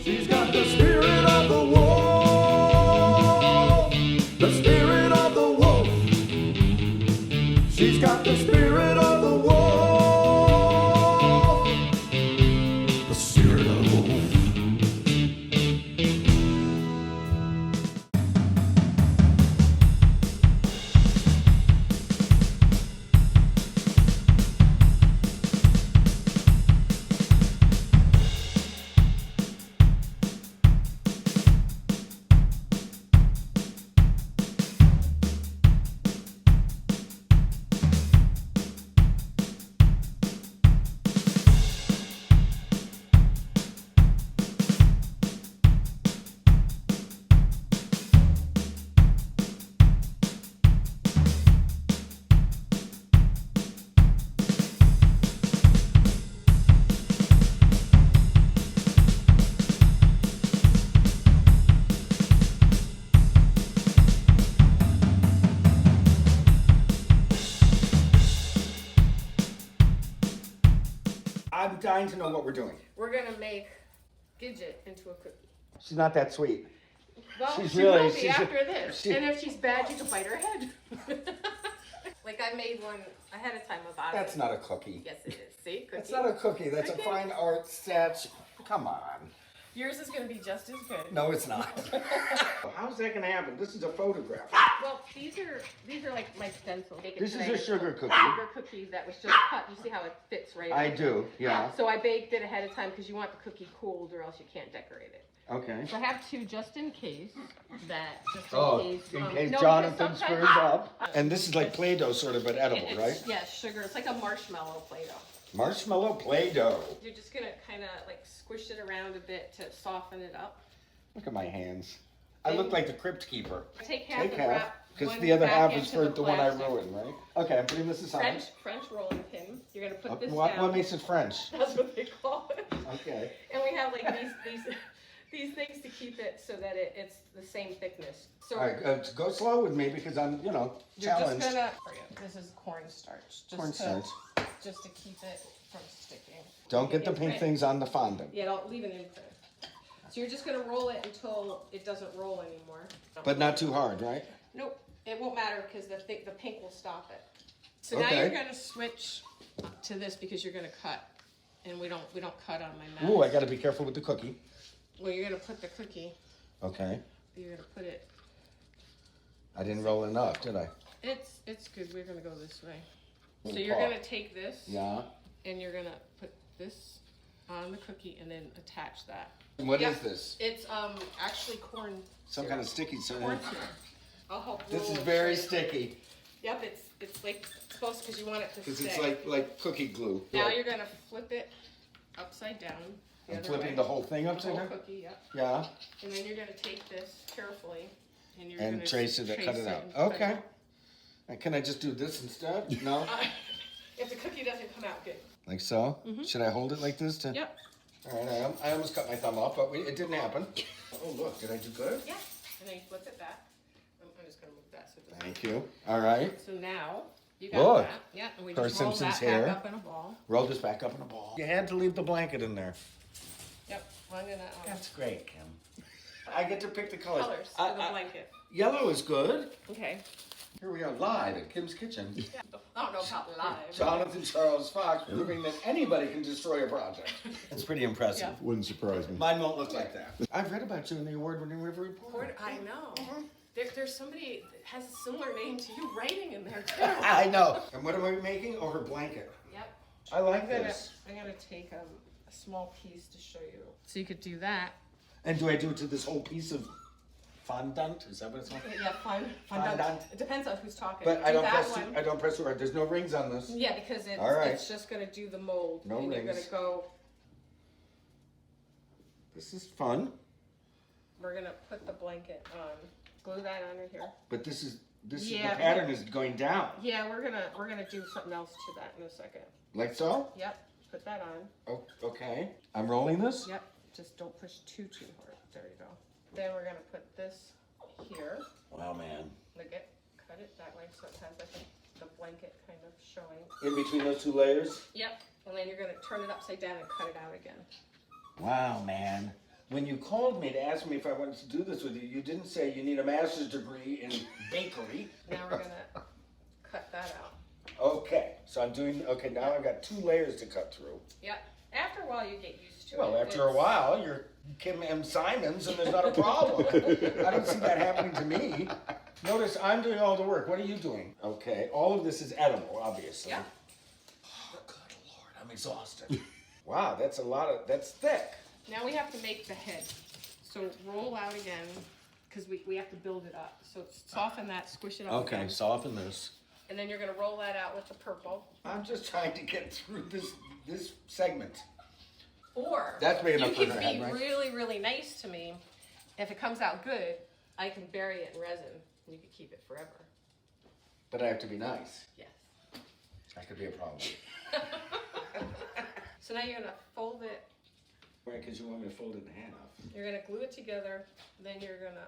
She's got the spirit of the wolf. The spirit of the wolf. She's got the spirit of the wolf. The spirit of the wolf. I'm dying to know what we're doing. We're gonna make Gidget into a cookie. She's not that sweet. Well, She's she really- will be she's a- after this. she- And if she's bad, you can bite her head. Like I made one ahead of time about That's it. not a cookie. Yes, it is. See, cookie. That's not a cookie. That's a Okay. fine art statue. Come on. Yours is gonna be just as good. No, it's not. How's that gonna happen? This is a photograph. Well, these are like my stencils. Make it This is today. a sugar cookie. Sugar cookies that was just cut. You see how it fits right? I in. do, yeah. So I baked it ahead of time because you want the cookie cooled, or else you can't decorate it. Okay. So I have two just in case. Just in Oh, case. in no, case because Jonathan sometimes- screws up. And this is like Play-Doh sort of, but edible, It's- right? Yeah, sugar. It's like a marshmallow Play-Doh. Marshmallow Play-Doh. You're just gonna kind of like squish it around a bit to soften it up. Look at my hands. I look like the Crypt Keeper. Take half Take and half, wrap because one the other back half is into for the one I plastic. ruined, right? Okay, I'm putting this aside. French rolling pin. You're gonna put this What down. makes it French? That's what they call it. Okay. And we have like these things to keep it so that it's the same thickness. So All right, go slow with me because I'm, you're challenged. just gonna. This is cornstarch. Just Cornstarch. Just to keep it from sticking. Don't get the pink Imprint. things on the fondant. Yeah, don't leave an imprint. So you're just gonna roll it until it doesn't roll anymore. But not too hard, right? Nope, it won't matter because the pink will stop it. So now Okay. you're gonna switch to this because you're gonna cut, and we don't cut on my knife. Ooh, I gotta be careful with the cookie. Well, you're gonna put the cookie. Okay. You're gonna put it. I didn't roll enough, did I? It's good. We're gonna go this way. So Little you're paw. gonna take this, Yeah. and you're gonna put this on the cookie, and then attach that. What is Yep. this? It's actually corn. Some kind of sticky syrup. Corn syrup. I'll help. This roll is it very straight. sticky Yep, it's like supposed because you want it to because stay. it's like cookie glue. Now you're gonna flip it upside down. The I'm other flipping way. the whole thing The upside whole down. cookie, yep. Yeah. And then you're gonna take this carefully, and you're And gonna trace it to cut it out. and cut it Okay. out. And can I just do this instead? No. If the cookie doesn't come out good. Like so? Should I hold it like this to? Yep. All right. I almost cut my thumb off, but it didn't happen. Oh look, did I do good? Yeah. And then you flip it back. I'm just gonna move that so it doesn't. Thank you. All right. So now you got Look. that. Yeah. And we Cor just roll Simpson's that hair. back up in a ball. Roll this back up in a ball. You had to leave the blanket in there. Yep. I'm gonna That's great, Kim. I get to pick the colors. colors for the blanket. Yellow is good. Okay. Here we are live at Kim's Kitchen. Yeah. I don't know about live. Jonathan Charles Fox proving that anybody can destroy a project. That's pretty impressive. Yeah. Wouldn't surprise me. Mine won't look like that. I've read about you in the award-winning River Report. I know. There's somebody that has a similar name to you writing in there too. I know. And what am I making? Oh, her blanket. Yep. I like I'm this. gonna take a small piece to show you. So you could do that. And do I do it to this whole piece of fondant? Is that what it's called? Yeah, fine. Fondant. It depends on who's talking. But I Do don't that press. one. I don't press too hard. There's no rings on this. Yeah, because All right. it's just gonna do the mold. No and you're rings. gonna go. This is fun. We're gonna put the blanket on. Glue that under here. But this is Yeah. the pattern is going down. Yeah, we're gonna do something else to that in a second. Like so? Yep. Put that on. Oh, okay. I'm rolling this? Yep. Just don't push too hard. There you go. Then we're gonna put this here. Wow, man. Like it, cut it that way so it has like the blanket kind of showing. In between those two layers? Yep. And then you're gonna turn it upside down and cut it out again. Wow, man. when you called me to ask me if I wanted to do this with you, you didn't say you need a master's degree in bakery. Now we're gonna cut that out. Okay, so I'm doing, okay, now I've got 2 layers to cut through. Yep. After a while, you get used to it. Well, after a while, you're Kim M. Simons and there's not a problem. I don't see that happening to me. Notice I'm doing all the work. What are you doing? Okay, all of this is edible, obviously. Yep. Oh, good Lord, I'm exhausted. Wow, that's a lot of, that's thick. Now we have to make the head. So roll out again, because we have to build it up. So soften that, squish it up Okay, again. soften this. And then you're gonna roll that out with the purple. I'm just trying to get through this segment. Or That's big enough you for can her be head, right? really, really nice to me. If it comes out good, I can bury it in resin. And you can keep it forever. But I have to be nice. Yes. That could be a problem. So now you're gonna fold it. Right, because you want me to fold it in half. You're gonna glue it together. Then you're gonna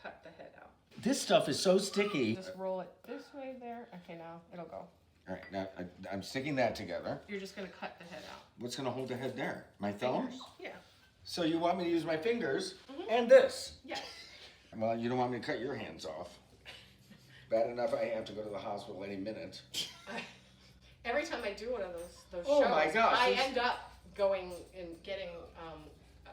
cut the head out. This stuff is so sticky. Just roll it this way there. Okay, now it'll go. All right, now I'm sticking that together. You're just gonna cut the head out. What's going to hold the head there? My thumbs? Fingers. Yeah. So you want me to use my fingers and this? Yes. Well, you don't want me to cut your hands off. Bad enough I have to go to the hospital any minute. Every time I do one of those Oh shows, my gosh, I this- end up going and getting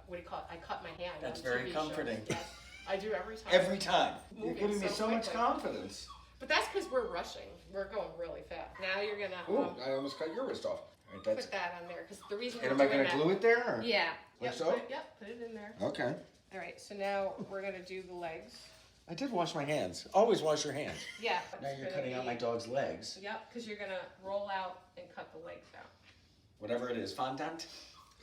what do you call it? I cut my hand. That's on very TV comforting. Shows. Yes, I do every time. Every time. You're Moving giving me so much quickly. confidence. But that's because we're rushing. We're going really fast. Now you're gonna Ooh, I almost cut your wrist off. All right, that's. put that on there because the reason And we're am I doing going to that. glue it there? Or? Yeah. Like Yep. so? Put it in there. Okay. All right. So now we're gonna do the legs. I did wash my hands. Always wash your hands. Yeah. Now it's you're gonna cutting out be- my dog's legs. Yep, because you're gonna roll out and cut the legs out. Whatever it is, fondant.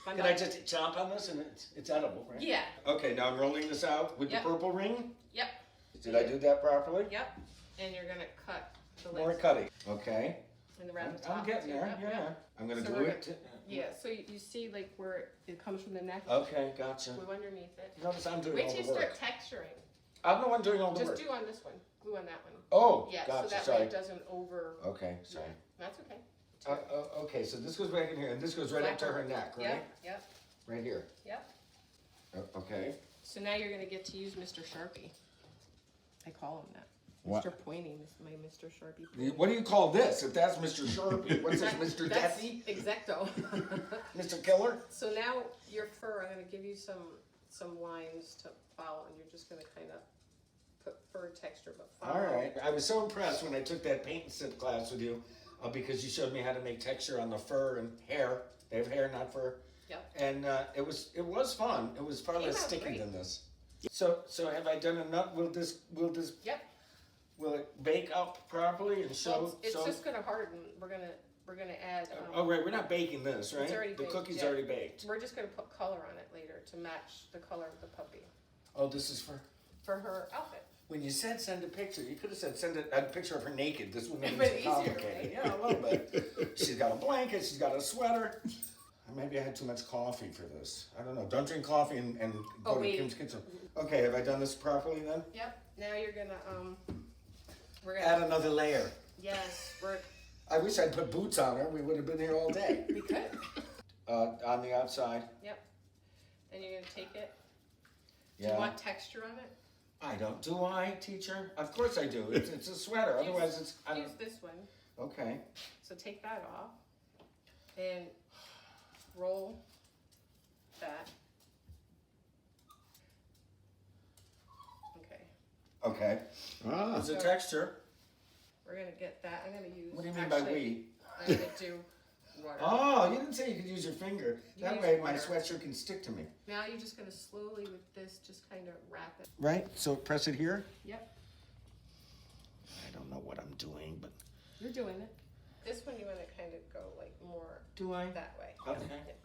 Fun Can I done. just chomp on this and it's edible, right? Yeah. Okay, now I'm rolling this out with Yep. the purple ring. Yep. Did I do that properly? Yep. And you're gonna cut the More legs cutting. Okay. and around the top. I'm getting too. there. Yep, Yeah. yep. I'm gonna So glue we're it. Yeah. So you see like where it comes from the neck. Okay, gotcha. Glue underneath it. Notice I'm doing Wait all till the you work. start texturing. I'm the one doing all the Just work. do on this one. Glue on that one. Oh, Yeah. gotcha. So that Sorry. way it doesn't over. Okay, sorry. Yeah, that's okay. Okay, so this goes back in here, and this goes right up to her neck, right? Yep. Yep. Right here. Yep. Okay. So now you're gonna get to use Mr. Sharpie. I call him that. What? Mr. Pointy, my Mr. Sharpie. What do you call this? If that's Mr. Sharpie, what's this, Mr. That's Deathy? Exacto. Mr. Killer? So now your fur, I'm gonna give you some lines to follow, and you're just gonna kind of put fur texture, but follow. All right. I was so impressed when I took that paint and sip class with you, because you showed me how to make texture on the fur and hair. They have hair, not fur. Yep. And it was fun. It was far Came less out sticky great. than this. So have I done enough? Will this Yep. will it bake up properly and show? Well, it's just gonna harden. We're gonna add. Oh right, we're not baking this, right? already The baked, cookie's yeah. already baked. We're just gonna put color on it later to match the color of the puppy Oh, this is for her outfit. when you said send a picture. You could have said send a picture of her naked. This wouldn't have But been so easier, complicated. right? Yeah, a little bit. She's got a blanket. She's got a sweater. Maybe I had too much coffee for this. I don't know. Don't drink coffee and go to wait. Kim's kitchen. Okay, have I done this properly then? Yep. Now you're gonna we're Add gonna another layer. yes we're I wish I'd put boots on her. We would have been here all day. we could. On the outside. Yep. And you're gonna take it. Do Yeah. you want texture on it? I don't. Do I, teacher? Of course I do. It's a sweater. Otherwise, it's. I Use don't, this one. okay. So take that off and roll that. Okay. Okay. Ah. It's a So- texture. We're gonna get that. I'm gonna use. What do you mean by actually, we? I'm gonna do water. Oh, you didn't say you could use your finger. You That use way my water. sweatshirt can stick to me. Now you're just gonna slowly with this, just kind of wrap it. Right? So press it here? Yep. I don't know what I'm doing, but. You're doing it. This one you wanna kind of go like more Do I? that way. Okay. Yep.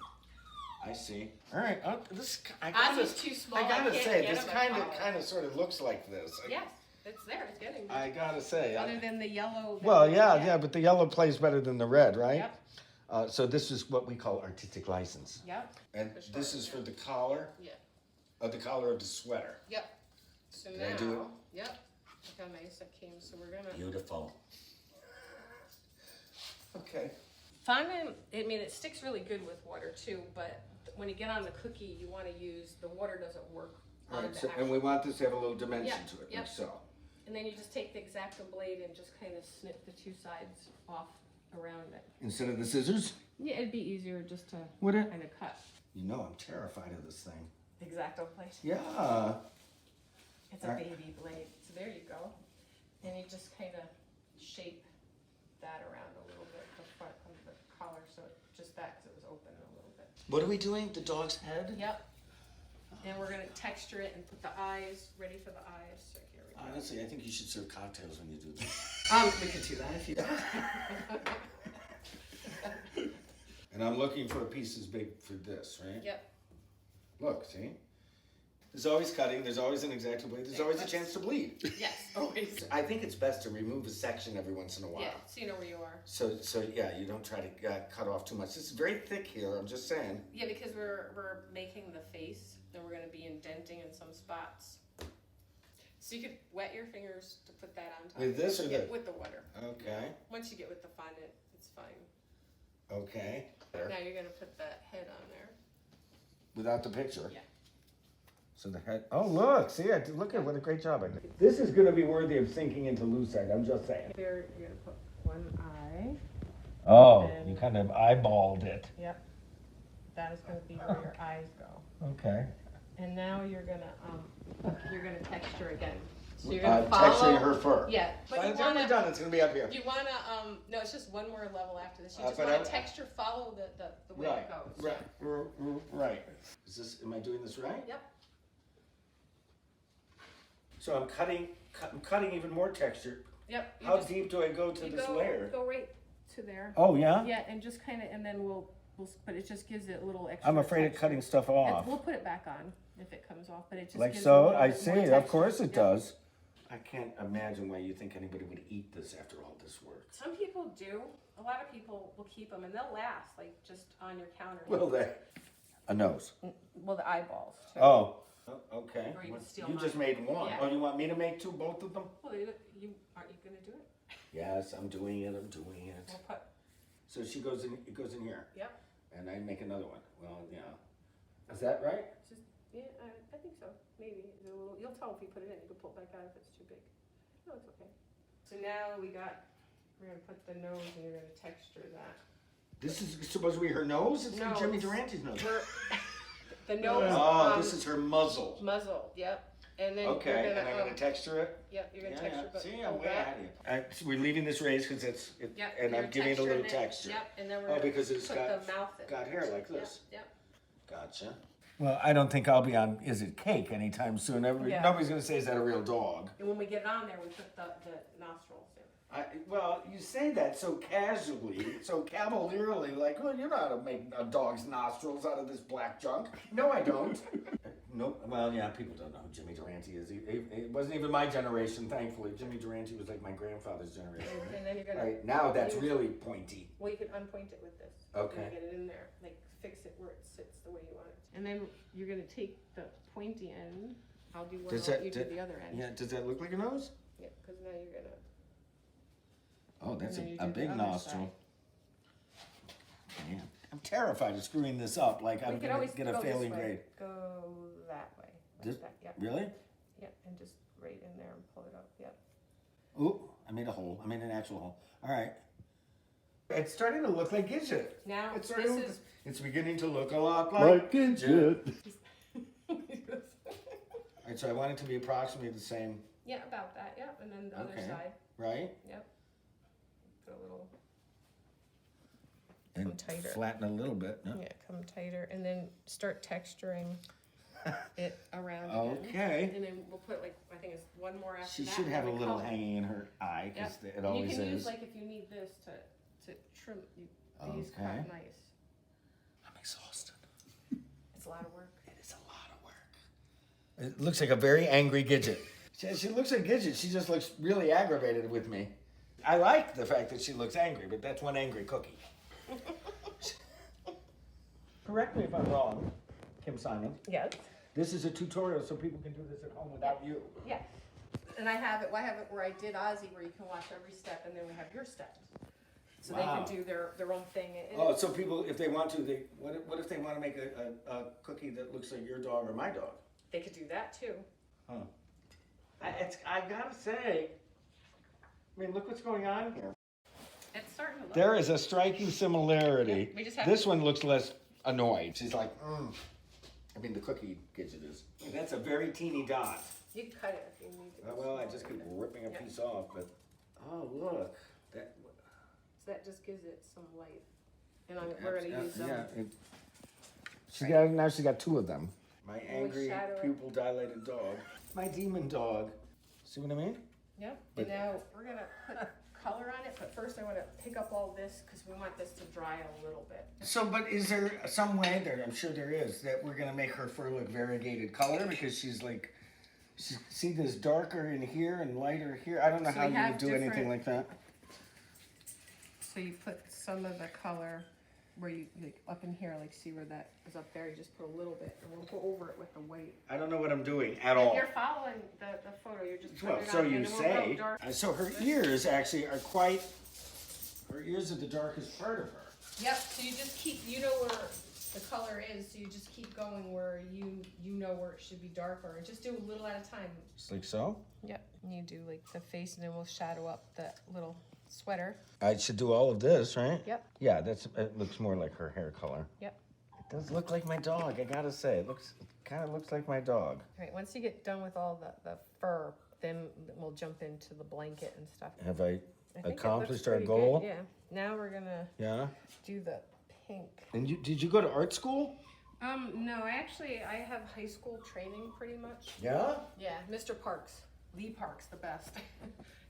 I see. All right. This I Ozzy's gotta, too small. I gotta can't say get this him kind at all. of sort of looks like this. Yes, it's there. It's getting there. I gotta say. Other than the yellow. that Well, we yeah, get. yeah, but the yellow plays better than the red, right? Yep. So this is what we call artistic license, Yep. and For sure, this is yeah. for the collar, Yeah. the collar of the sweater. Yep. So Did now. I do it? Yep. Look how nice that came. So we're gonna. Beautiful. Okay. Fondant, I mean, it sticks really good with water too, but when you get on the cookie, you wanna use, the water doesn't work on Right, the so, and actual. we want this to have a little dimension Yeah, to it, yep. like so. And then you just take the X-Acto blade and just kinda snip the two sides off around it. Instead of the scissors? Yeah, it'd be easier just to Would it? kinda cut. You know I'm terrified of this thing. X-Acto blade. Yeah. It's a baby blade, so there you go. And you just kinda shape that around a little bit, the front of the collar, so just that, cause it was open a little bit. What are we doing? The dog's head? Yep. And we're gonna texture it and put the eyes, ready for the eyes, so here we go. Honestly, I think you should serve cocktails when you do this. We could do that if you don't. And I'm looking for a piece as big for this, right? Yep. Look, see? There's always cutting, there's always an X-Acto blade, there's always a chance to bleed. Yes, always. I think it's best to remove a section every once in a while. Yeah, so you know where you are. So yeah, you don't try to cut off too much. This is very thick here, I'm just saying. Yeah, because we're making the face, then we're gonna be indenting in some spots. So you could wet your fingers to put that on top. With this or Yeah, this? with the water. Okay, Once you get with the fondant, it's fine. okay. There. Now you're gonna put that head on there. Without the picture? Yeah. So the head, oh look, see, look at what a great job I did. This is gonna be worthy of sinking into lucite, I'm just saying. There, you're gonna put one eye. Oh, And- you kind of eyeballed it. Yep. That is gonna be where your eyes go. Okay. And now you're gonna texture again. So you're gonna follow. Texturing her fur. Yeah, By but the you time we're wanna, done, it's gonna be up here. you wanna, no, it's just one more level after this. You just but wanna I- texture, follow the way it goes. Right. Is this, am I doing this right? Yep. So I'm cutting even more texture. Yep. you How just- deep do I go to you this go- layer? Go right to there. Oh, yeah? Yeah, and just kinda, and then but it just gives it a little extra. I'm afraid of texture. cutting stuff off. We'll put it back on if it comes off, but it just Like gives so? a little I bit see, more of texture. course it Yep. does. I can't imagine why you think anybody would eat this after all this work. Some people do. A lot of people will keep them, and they'll last, like just on your counter. Will they? A nose. Well, the eyeballs. Too. Oh, okay. Or you can steal You just mine. made one. Yeah. Oh, you want me to make both of them? Well, you aren't you gonna do it? Yes, I'm doing it. We'll put. So it goes in here, Yep. and I make another one. Well, yeah. Is that right? Just yeah, I think so. Maybe it's a little. You'll tell if you put it in. You can pull it back out if it's too big. No, it's okay. So now we're gonna put the nose, and you're gonna texture that. This is supposed to be her nose? It's like No, Jimmy it's- Durante's nose. The nose. Oh, this is her muzzle. muzzle. Yep. And then Okay, you're and I'm gonna gonna texture it. Yep, you're gonna Yeah, texture. yeah. But See, pull I'm way back. ahead of you. So we're leaving this raised because Yep, and you're I'm giving it a little texturing texture. Yep, and then we're Oh, gonna because it's put got- the mouth in. got hair like this. Yep. Gotcha. Well, I don't think I'll be on Is It Cake anytime soon. Yeah. Nobody's gonna say, is that a real dog? And when we get it on there, we put the nostrils in. Well, you say that so casually, so cavalierly, like, well, you know how to make a dog's nostrils out of this black junk. No, I don't. Nope. Well, yeah, people don't know who Jimmy Durante is. It wasn't even my generation, thankfully. Jimmy Durante was like my grandfather's generation. And then you're gonna. Right, now that's really pointy. Well, you can unpoint it with this. Okay. And get it in there, like fix it where it sits the way you want it. And then you're gonna take the pointy end. I'll do one. Does I'll that- you do the other end. Yeah, does that look like a nose? Yeah, because now you're gonna. Oh, that's And then you a do the big other nostril. Man, I'm terrified of screwing this up, like We I'm could gonna always get a go this failing way. grade. Go that way. Like This- that. Yep. Really? Yep. And just right in there and pull it up. Yep. Ooh, I made a hole. I made an actual hole. All right. It's starting to look like Gidget. Now It's this starting to is. it's beginning to look a lot like Like Gidget. Gidget. All right, so I want it to be approximately the same, Yeah, about that. Yep. And then the other Okay. side. right? Yep. Put a little. And Come tighter. flatten a little bit. No? Yeah, come tighter, and then start texturing it around. again. Okay. And then we'll put like I think it's one more after She that. should and have a then we little color. hanging in her eye, because Yep. it And always you can is. use like if you need this to trim. These cut Okay. nice. I'm exhausted. It's a lot of work. It is a lot of work. It looks like a very angry Gidget. She looks like Gidget. She just looks really aggravated with me. I like the fact that she looks angry, but that's one angry cookie. Correct me if I'm wrong, Kim Simon. Yes. This is a tutorial so people can do this at home without you. Yes. And I have it where I did Ozzy, where you can watch every step, and then we have your steps. So Wow. they can do their own thing. And Oh, so people, if they want to, what if they want to make a cookie that looks like your dog or my dog? they could do that too. Huh. I gotta say, I mean, look what's going on here. It's starting to look. There is a striking similarity. Yeah, we just have This to- one looks less annoyed. She's like, I mean, the cookie gidget is. That's a very teeny dot. You can cut it if you need to. Well, I just keep ripping a Yeah. piece off, but oh look, that. So that just gives it some light. And we're gonna use them. Yeah. She's got two of them. My we angry, shadow it. pupil dilated dog. My demon dog. See what I mean? Yep. But- And now we're gonna put color on it, but first I wanna pick up all this because we want this to dry a little bit. So, but is there some way there? I'm sure there is that we're gonna make her fur look variegated color because she's like, see this darker in here and lighter here. I don't know So how we you have would do anything different- like that. So you put some of the color where you, like, up in here, like, see where that is up there, you just put a little bit, and we'll go over it with the white. I don't know what I'm doing at If all. you're following the photo, you're just putting Well, it so on, you and then we'll say. go dark. So her ears actually are quite. Her ears are the darkest part of her. Yep, so you just keep, you know where the color is, so you just keep going where you know where it should be darker, and just do a little at a time. Just like so. Yep, and you do like the face, and then we'll shadow up the little sweater. I should do all of this, right? Yep. Yeah, it looks more like her hair color. Yep. It does look like my dog, I gotta say. It kind of looks like my dog. All right, once you get done with all the fur, then we'll jump into the blanket and stuff. Have I I think it looks accomplished our pretty goal? good, yeah. Now we're gonna Yeah. do the pink. And did you go to art school? No, I have high school training pretty much. Yeah. Yeah, Mr. Parks, Lee Parks, the best.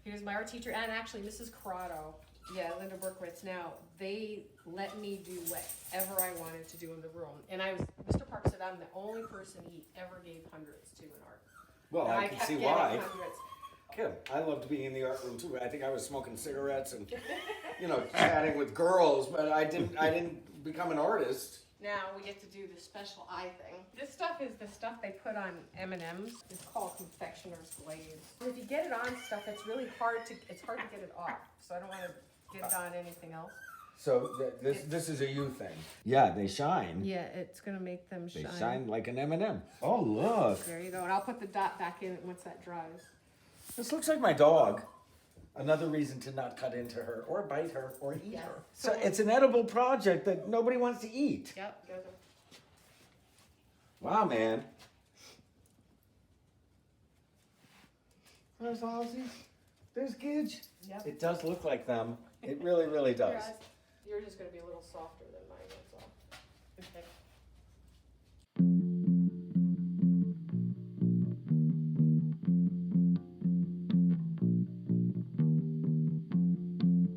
He was my art teacher, and actually Mrs. Corrado, yeah, Linda Berkowitz. Now they let me do whatever I wanted to do in the room, and Mr. Parks said I'm the only person he ever gave hundreds to in art. Well, And I can kept see getting why. hundreds. Kim, I loved being in the art room too. I think I was smoking cigarettes and, chatting with girls, but I didn't become an artist. Now we get to do the special eye thing. This stuff is the stuff they put on M&Ms. It's called confectioner's glaze. If you get it on stuff, it's hard to get it off. So I don't want to get it on anything else. So this is a you thing. Yeah, they shine. Yeah, it's gonna make them They shine. shine like an M&M. Oh, look. There you go. And I'll put the dot back in once that dries. This looks like my dog. Another reason to not cut into her or bite her or eat Yeah. her. So it's an edible project that nobody wants to eat. Yep. Goes in. Wow, man. There's Ozzy. There's Gidge. Yep. It does look like them. It really, really does. Yours is gonna be a little softer than mine. That's all. Okay.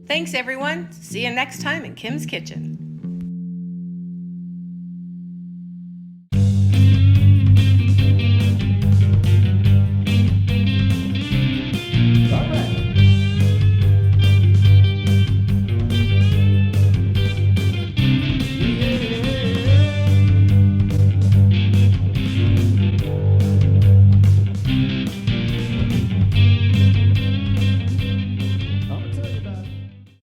Thanks, everyone. See you next time in Kim's Kitchen.